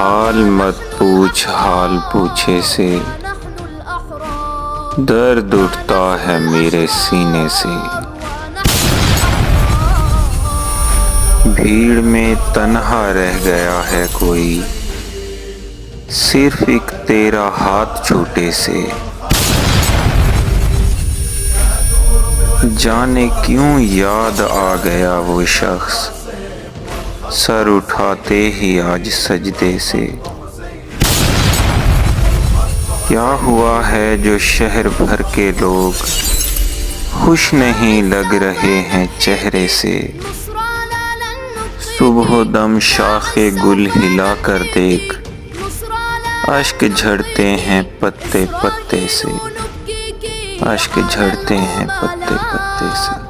حال مت پوچھ حال پوچھے سے، درد اٹھتا ہے میرے سینے سے۔ بھیڑ میں تنہا رہ گیا ہے کوئی، صرف ایک تیرا ہاتھ چھوٹے سے۔ جانے کیوں یاد آ گیا وہ شخص، سر اٹھاتے ہی آج سجدے سے۔ کیا ہوا ہے جو شہر بھر کے لوگ خوش نہیں لگ رہے ہیں چہرے سے۔ صبح و دم شاخ گل ہلا کر دیکھ، اشک جھڑتے ہیں پتے پتے سے، اشک جھڑتے ہیں پتے پتے سے۔